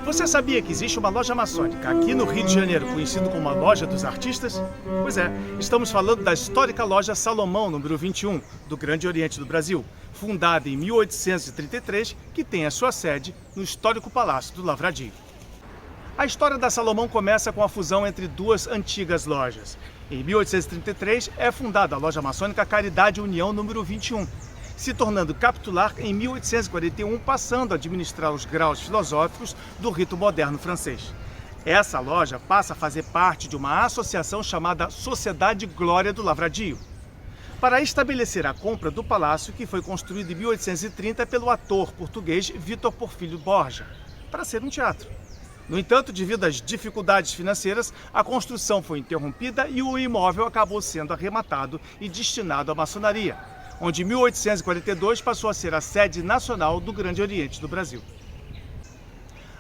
Você sabia que existe uma loja maçônica aqui no Rio de Janeiro, conhecida como a Loja dos Artistas? Pois é, estamos falando da histórica loja Salomão, número 21, do Grande Oriente do Brasil, fundada em 1833, que tem a sua sede no histórico Palácio do Lavradio. A história da Salomão começa com a fusão entre duas antigas lojas. Em 1833 é fundada a loja maçônica Caridade e União número 21, se tornando capitular em 1841, passando a administrar os graus filosóficos do rito moderno francês. Essa loja passa a fazer parte de uma associação chamada Sociedade Glória do Lavradio, para estabelecer a compra do palácio que foi construído em 1830 pelo ator português Vítor Porfírio Borja, para ser um teatro. No entanto, devido às dificuldades financeiras, a construção foi interrompida e o imóvel acabou sendo arrematado e destinado à maçonaria, onde em 1842 passou a ser a sede nacional do Grande Oriente do Brasil.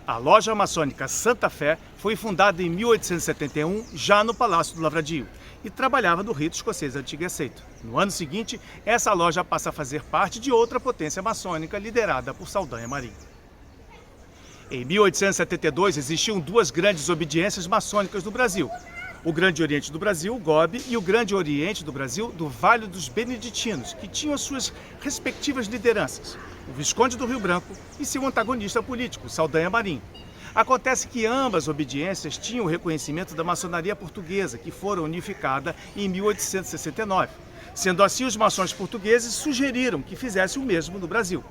A loja maçônica Santa Fé foi fundada em 1871, já no Palácio do Lavradio, e trabalhava no rito escocês antigo e aceito. No ano seguinte, essa loja passa a fazer parte de outra potência maçônica liderada por Saldanha Marinho. Em 1872, existiam duas grandes obediências maçônicas no Brasil: o Grande Oriente do Brasil, o GOB, e o Grande Oriente do Brasil do Vale dos Beneditinos, que tinham suas respectivas lideranças, o Visconde do Rio Branco e seu antagonista político, Saldanha Marinho. Acontece que ambas obediências tinham o reconhecimento da maçonaria portuguesa, que fora unificada em 1869. Sendo assim, os maçons portugueses sugeriram que fizesse o mesmo no Brasil.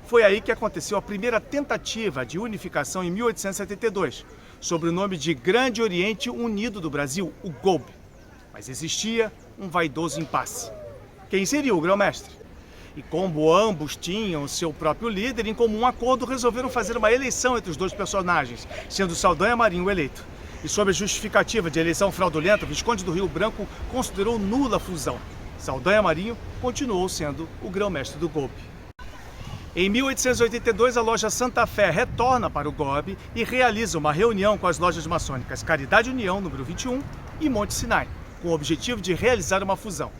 Foi aí que aconteceu a primeira tentativa de unificação em 1872, sob o nome de Grande Oriente Unido do Brasil, o GOB. Mas existia um vaidoso impasse. Quem seria o grão-mestre? E como ambos tinham seu próprio líder, em comum acordo resolveram fazer uma eleição entre os dois personagens, sendo Saldanha Marinho o eleito. E sob a justificativa de eleição fraudulenta, o Visconde do Rio Branco considerou nula a fusão. Saldanha Marinho continuou sendo o grão-mestre do GOB. Em 1882, a loja Santa Fé retorna para o GOB e realiza uma reunião com as lojas maçônicas Caridade e União, número 21, e Monte Sinai, com o objetivo de realizar uma fusão.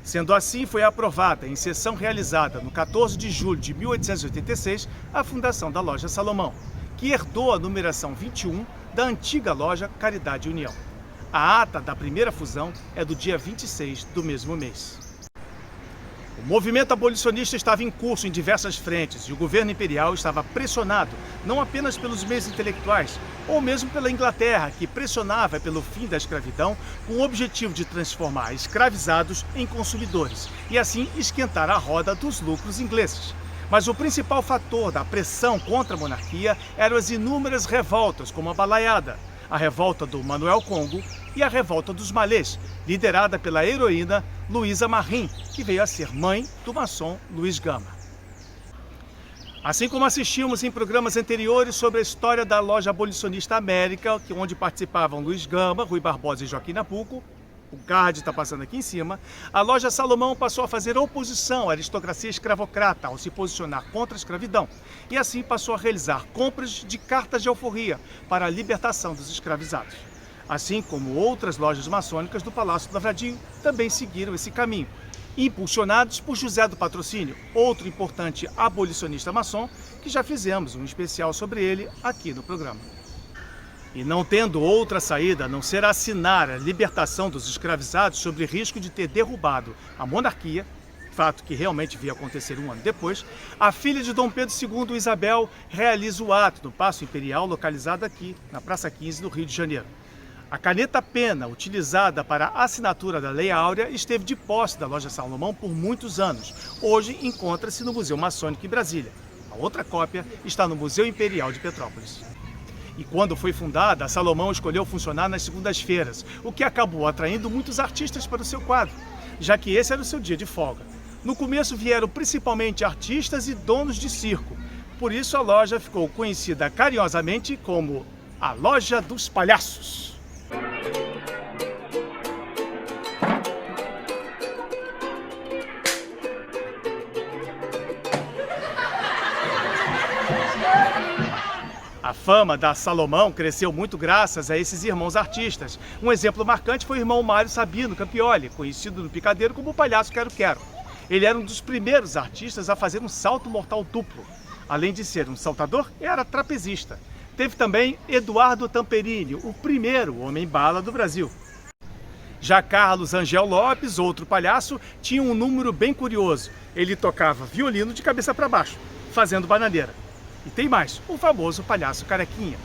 Sendo assim, foi aprovada, em sessão realizada no 14 de julho de 1886, a fundação da loja Salomão, que herdou a numeração 21 da antiga loja Caridade e União. A ata da primeira fusão é do dia 26 do mesmo mês. O movimento abolicionista estava em curso em diversas frentes e o governo imperial estava pressionado não apenas pelos meios intelectuais, ou mesmo pela Inglaterra, que pressionava pelo fim da escravidão com o objetivo de transformar escravizados em consumidores e assim esquentar a roda dos lucros ingleses. Mas o principal fator da pressão contra a monarquia eram as inúmeras revoltas, como a Balaiada, a revolta do Manuel Congo e a revolta dos Malês, liderada pela heroína Luísa Marim, que veio a ser mãe do maçom Luiz Gama. Assim como assistimos em programas anteriores sobre a história da loja abolicionista América, onde participavam Luiz Gama, Rui Barbosa e Joaquim Nabuco, o card está passando aqui em cima, a loja Salomão passou a fazer oposição à aristocracia escravocrata ao se posicionar contra a escravidão e assim passou a realizar compras de cartas de alforria para a libertação dos escravizados. Assim como outras lojas maçônicas do Palácio do Lavradio também seguiram esse caminho, impulsionados por José do Patrocínio, outro importante abolicionista maçom, que já fizemos um especial sobre ele aqui no programa. E não tendo outra saída a não ser assinar a libertação dos escravizados sob risco de ter derrubado a monarquia, fato que realmente veio acontecer um ano depois, a filha de Dom Pedro II, Isabel, realiza o ato no Paço Imperial, localizado aqui na Praça 15 do Rio de Janeiro. A caneta-pena utilizada para a assinatura da Lei Áurea esteve de posse da loja Salomão por muitos anos. Hoje encontra-se no Museu Maçônico em Brasília. A outra cópia está no Museu Imperial de Petrópolis. E quando foi fundada, a Salomão escolheu funcionar nas segundas-feiras, o que acabou atraindo muitos artistas para o seu quadro, já que esse era o seu dia de folga. No começo vieram principalmente artistas e donos de circo, por isso a loja ficou conhecida carinhosamente como a Loja dos Palhaços. A fama da Salomão cresceu muito graças a esses irmãos artistas. Um exemplo marcante foi o irmão Mário Sabino Campioli, conhecido no picadeiro como o Palhaço Quero-Quero. Ele era um dos primeiros artistas a fazer um salto mortal duplo. Além de ser um saltador, era trapezista. Teve também Eduardo Tamperini, o primeiro homem-bala do Brasil. Já Carlos Angel Lopes, outro palhaço, tinha um número bem curioso. Ele tocava violino de cabeça para baixo, fazendo bananeira. E tem mais, o famoso palhaço Carequinha,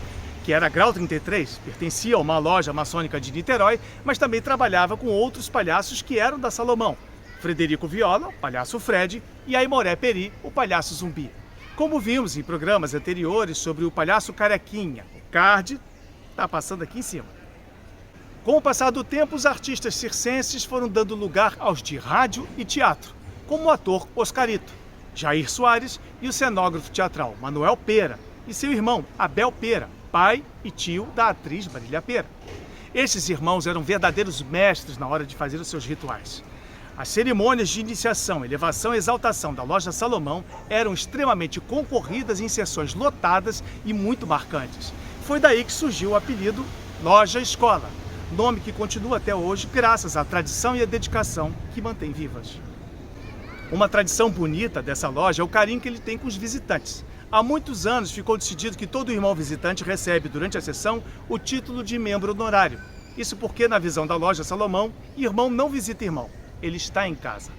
que era grau 33, pertencia a uma loja maçônica de Niterói, mas também trabalhava com outros palhaços que eram da Salomão. Frederico Viola, o palhaço Fred, e Aimoré Peri, o palhaço Zumbi. Como vimos em programas anteriores sobre o palhaço Carequinha, o card está passando aqui em cima. Com o passar do tempo, os artistas circenses foram dando lugar aos de rádio e teatro, como o ator Oscarito, Jair Soares e o cenógrafo teatral Manuel Pera e seu irmão Abel Pera, pai e tio da atriz Marília Pera. Estes irmãos eram verdadeiros mestres na hora de fazer os seus rituais. As cerimônias de iniciação, elevação e exaltação da Loja Salomão eram extremamente concorridas em sessões lotadas e muito marcantes. Foi daí que surgiu o apelido Loja Escola, nome que continua até hoje graças à tradição e à dedicação que mantém vivas. Uma tradição bonita dessa loja é o carinho que ele tem com os visitantes. Há muitos anos ficou decidido que todo irmão visitante recebe durante a sessão o título de membro honorário. Isso porque, na visão da Loja Salomão, irmão não visita irmão, ele está em casa.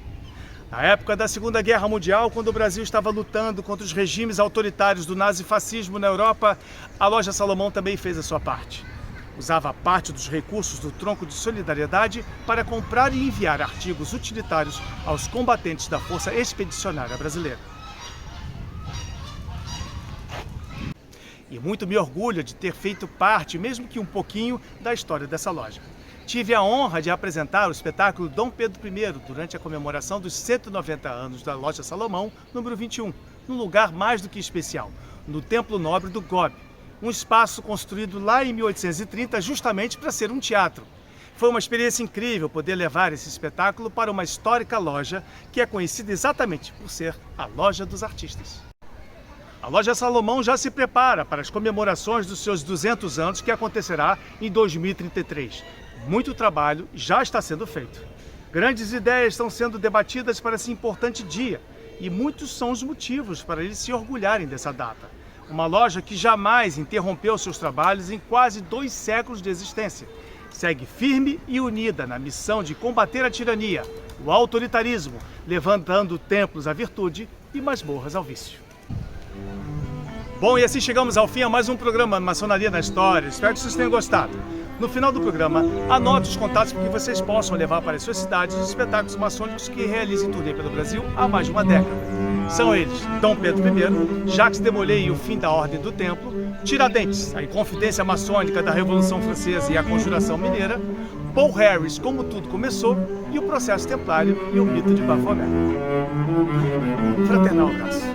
Na época da Segunda Guerra Mundial, quando o Brasil estava lutando contra os regimes autoritários do nazifascismo na Europa, a Loja Salomão também fez a sua parte. Usava parte dos recursos do Tronco de Solidariedade para comprar e enviar artigos utilitários aos combatentes da Força Expedicionária Brasileira. E muito me orgulho de ter feito parte, mesmo que um pouquinho, da história dessa loja. Tive a honra de apresentar o espetáculo Dom Pedro I durante a comemoração dos 190 anos da Loja Salomão, número 21, num lugar mais do que especial, no Templo Nobre do Gobe, um espaço construído lá em 1830 justamente para ser um teatro. Foi uma experiência incrível poder levar esse espetáculo para uma histórica loja que é conhecida exatamente por ser a Loja dos Artistas. A Loja Salomão já se prepara para as comemorações dos seus 200 anos que acontecerá em 2033. Muito trabalho já está sendo feito. Grandes ideias estão sendo debatidas para esse importante dia e muitos são os motivos para eles se orgulharem dessa data. Uma loja que jamais interrompeu seus trabalhos em quase 2 séculos de existência. Segue firme e unida na missão de combater a tirania, o autoritarismo, levantando templos à virtude e masmorras ao vício. Bom, e assim chegamos ao fim a mais um programa Maçonaria na História. Espero que vocês tenham gostado. No final do programa, anote os contatos para que vocês possam levar para as suas cidades os espetáculos maçônicos que realizam turnê pelo Brasil há mais de uma década. São eles Dom Pedro I, Jacques de Molay e o Fim da Ordem do Templo, Tiradentes, a Inconfidência Maçônica da Revolução Francesa e a Conjuração Mineira, Paul Harris, Como Tudo Começou, e o Processo Templário e o Mito de Baphomet. Fraternal abraço.